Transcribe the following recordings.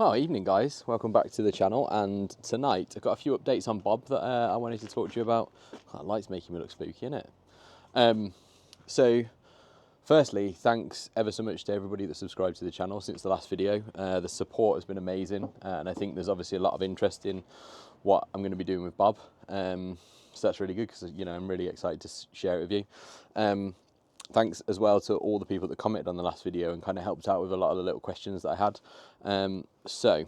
Oh, evening guys, welcome back to the channel, and tonight I've got a few updates on Bob that I wanted to talk to you about. Oh, that light's making me look spooky, isn't it? So firstly, thanks ever so much to everybody that subscribed to the channel since the last video. The support has been amazing, and I think there's obviously a lot of interest in what I'm going to be doing with Bob. So that's really good because, you know, I'm really excited to share it with you. Thanks as well to all the people that commented on the last video and kind of helped out with a lot of the little questions that I had. So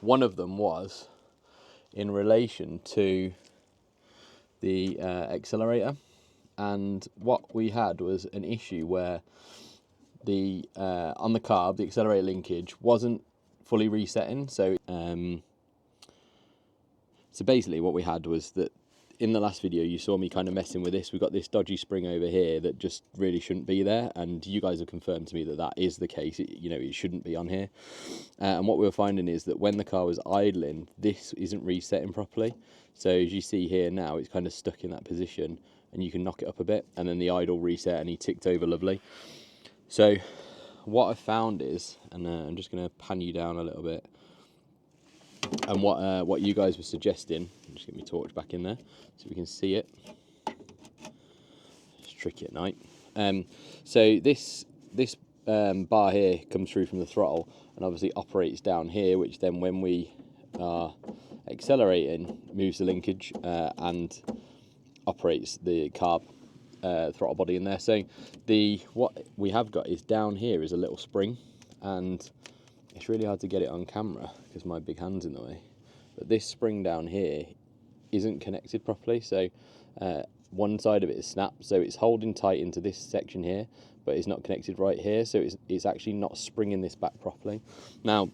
one of them was in relation to the accelerator, and what we had was an issue where the on the carb, the accelerator linkage wasn't fully resetting. So basically what we had was that in the last video you saw me kind of messing with this. We've got this dodgy spring over here that just really shouldn't be there, and you guys have confirmed to me that that is the case. It shouldn't be on here. And what we were finding is that when the car was idling, this isn't resetting properly. So as you see here now, it's kind of stuck in that position, and you can knock it up a bit and then the idle reset and he ticked over lovely. So what I found is, and I'm just going to pan you down a little bit, and what you guys were suggesting, just get my torch back in there so we can see it. It's tricky at night. So this bar here comes through from the throttle and obviously operates down here, which then when we are accelerating moves the linkage and operates the carb throttle body in there. So what we have got is down here is a little spring, and it's really hard to get it on camera because my big hand's in the way. But this spring down here isn't connected properly. So one side of it is snapped, so it's holding tight into this section here, but it's not connected right here. So it's actually not springing this back properly. Now,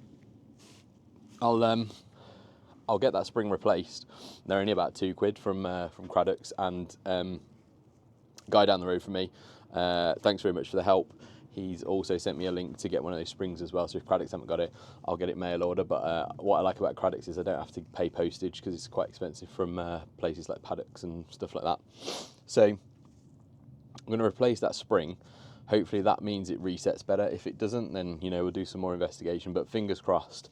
I'll get that spring replaced. They're only about £2 from Craddock's, and guy down the road from me. Thanks very much for the help. He's also sent me a link to get one of those springs as well, so if Craddock's haven't got it, I'll get it mail order. But what I like about Craddock's is I don't have to pay postage because it's quite expensive from places like Paddocks and stuff like that. So I'm going to replace that spring. Hopefully that means it resets better. If it doesn't, then we'll do some more investigation, but fingers crossed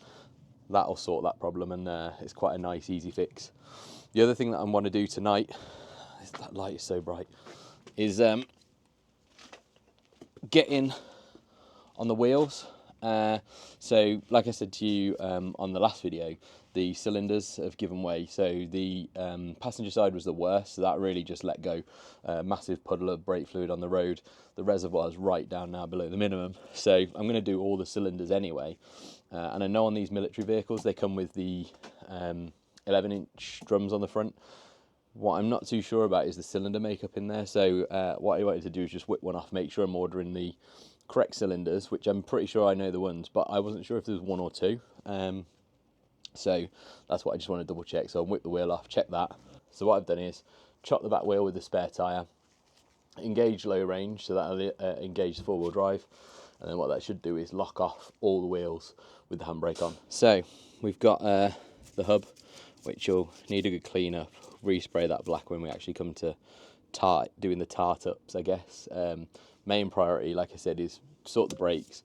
that'll sort that problem, and it's quite a nice easy fix. The other thing that I want to do tonight, that light is so bright, is getting on the wheels. So like I said to you on the last video, the cylinders have given way. So the passenger side was the worst, so that really just let go. Massive puddle of brake fluid on the road. The reservoir is right down now below the minimum, so I'm going to do all the cylinders anyway. And I know on these military vehicles they come with the 11-inch drums on the front. What I'm not too sure about is the cylinder makeup in there. So what I wanted to do is just whip one off, make sure I'm ordering the correct cylinders, which I'm pretty sure I know the ones, but I wasn't sure if there was one or two. So that's what I just want to double check. So I'll whip the wheel off, check that. So what I've done is chop the back wheel with the spare tyre, engage low range, so that'll engage the four-wheel drive, and then what that should do is lock off all the wheels with the handbrake on. So we've got the hub, which will need a good clean up, respray that black when we actually come to doing the tart ups, I guess. Main priority, like I said, is sort the brakes,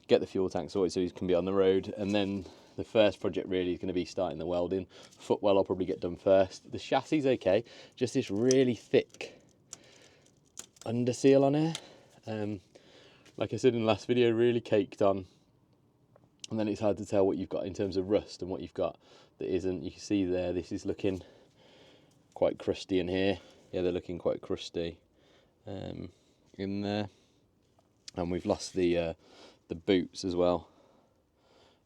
get the fuel tank sorted so it can be on the road, and then the first project really is going to be starting the welding. Footwell I'll probably get done first. The chassis is okay, just this really thick under seal on here. Like I said in the last video, really caked on, and then it's hard to tell what you've got in terms of rust and what you've got that isn't. You can see there, this is looking quite crusty in here. Yeah, they're looking quite crusty in there. And we've lost the boots as well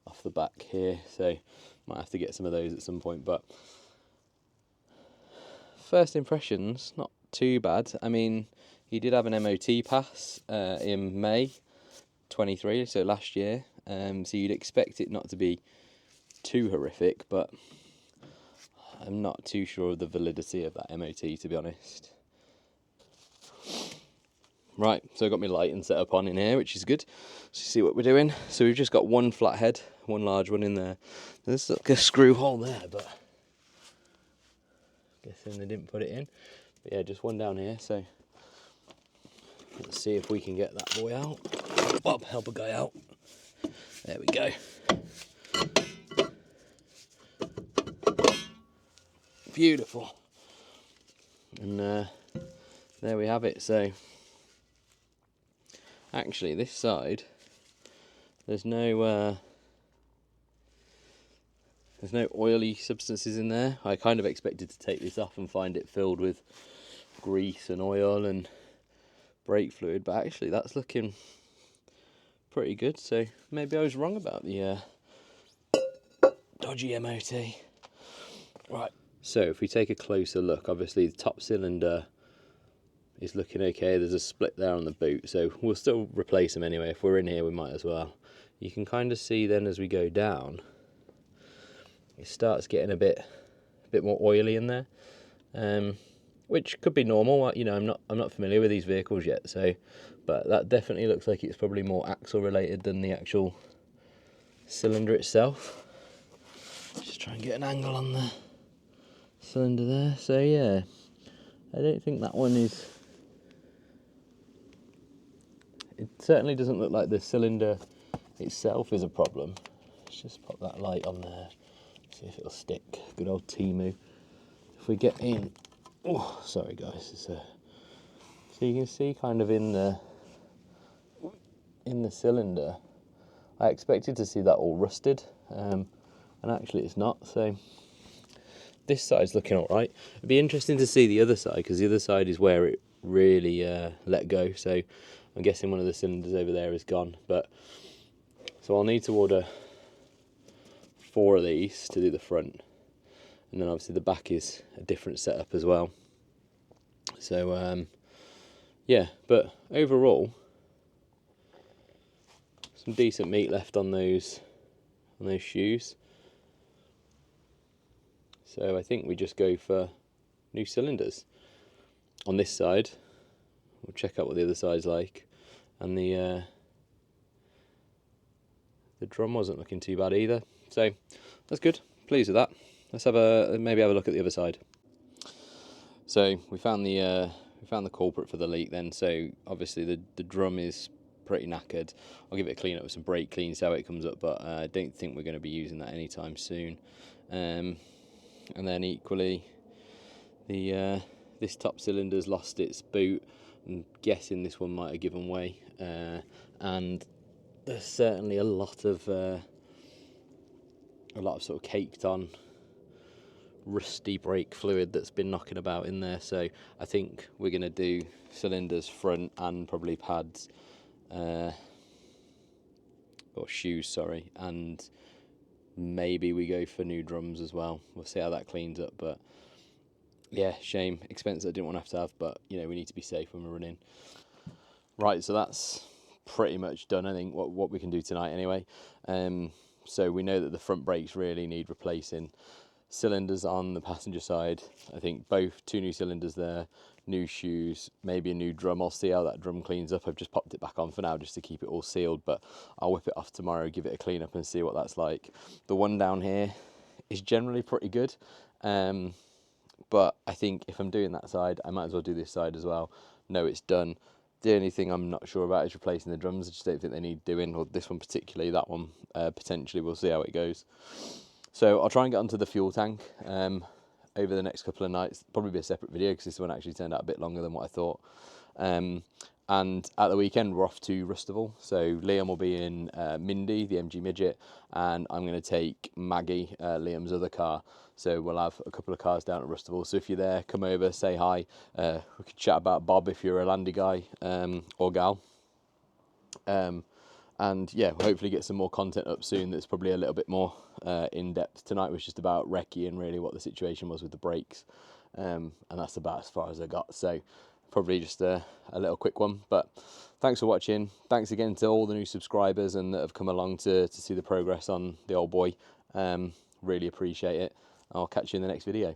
off the back here, so might have to get some of those at some point. But first impressions, not too bad. I mean, he did have an MOT pass in May 23, so last year. So you'd expect it not to be too horrific, but I'm not too sure of the validity of that MOT, to be honest. Right, so I've got my lighting set up on in here, which is good. So see what we're doing. So we've just got one flathead, one large one in there. There's like a screw hole there, but I'm guessing they didn't put it in. But yeah, just one down here. So let's see if we can get that boy out. Bob, help a guy out. There we go. beautiful. And there we have it. So actually this side, there's no oily substances in there. I kind of expected to take this off and find it filled with grease and oil and brake fluid, but actually that's looking pretty good. So maybe I was wrong about the dodgy MOT. Right, so if we take a closer look, obviously the top cylinder is looking okay. There's a split there on the boot, so we'll still replace them anyway. If we're in here, we might as well. You can kind of see then as we go down, it starts getting a bit more oily in there, which could be normal. You know, I'm not familiar with these vehicles yet, so, but that definitely looks like it's probably more axle related than the actual cylinder itself. Just try and get an angle on the cylinder there. So yeah, I don't think that one is. It certainly doesn't look like the cylinder itself is a problem. Let's just pop that light on there. See if it'll stick. Good old Timu. If we get in, oh, sorry guys. So you can see kind of in the cylinder. I expected to see that all rusted, and actually it's not. So this side's looking all right. It'd be interesting to see the other side, because the other side is where it really let go. So I'm guessing one of the cylinders over there is gone. But so I'll need to order 4 of these to do the front, and then obviously the back is a different setup as well. So yeah, but overall some decent meat left on those shoes. So I think we just go for new cylinders on this side. We'll check out what the other side's like, and the drum wasn't looking too bad either. So that's good. Pleased with that. Let's maybe have a look at the other side. So we found the culprit for the leak then. So obviously the drum is pretty knackered. I'll give it a clean up with some brake clean, see how it comes up, but I don't think we're going to be using that anytime soon. And then equally, this top cylinder's lost its boot. I'm guessing this one might have given way, and there's certainly a lot of sort of caked on rusty brake fluid that's been knocking about in there. So I think we're going to do cylinders front and probably pads, or shoes, sorry, and maybe we go for new drums as well. We'll see how that cleans up, but yeah, shame, expense I didn't want to have, but you know, we need to be safe when we're running. Right, so that's pretty much done, I think, what we can do tonight anyway. So we know that the front brakes really need replacing. Cylinders on the passenger side, I think both 2 new cylinders there, new shoes, maybe a new drum. I'll see how that drum cleans up. I've just popped it back on for now just to keep it all sealed, but I'll whip it off tomorrow, give it a clean up and see what that's like. The one down here is generally pretty good, but I think if I'm doing that side, I might as well do this side as well. No, it's done. The only thing I'm not sure about is replacing the drums. I just don't think they need doing, or this one particularly, that one potentially. We'll see how it goes. So I'll try and get onto the fuel tank over the next couple of nights. Probably be a separate video because this one actually turned out a bit longer than what I thought. And at the weekend we're off to Rustival. So Liam will be in Mindy, the MG Midget, and I'm going to take Maggie, Liam's other car. So we'll have a couple of cars down at Rustival. So if you're there, come over, say hi. We could chat about Bob if you're a Landy guy or gal. And yeah, we'll hopefully get some more content up soon that's probably a little bit more in-depth. Tonight was just about recce and really what the situation was with the brakes. And that's about as far as I got. So probably just a little quick one. But thanks for watching. Thanks again to all the new subscribers and that have come along to see the progress on the old boy. Really appreciate it. I'll catch you in the next video.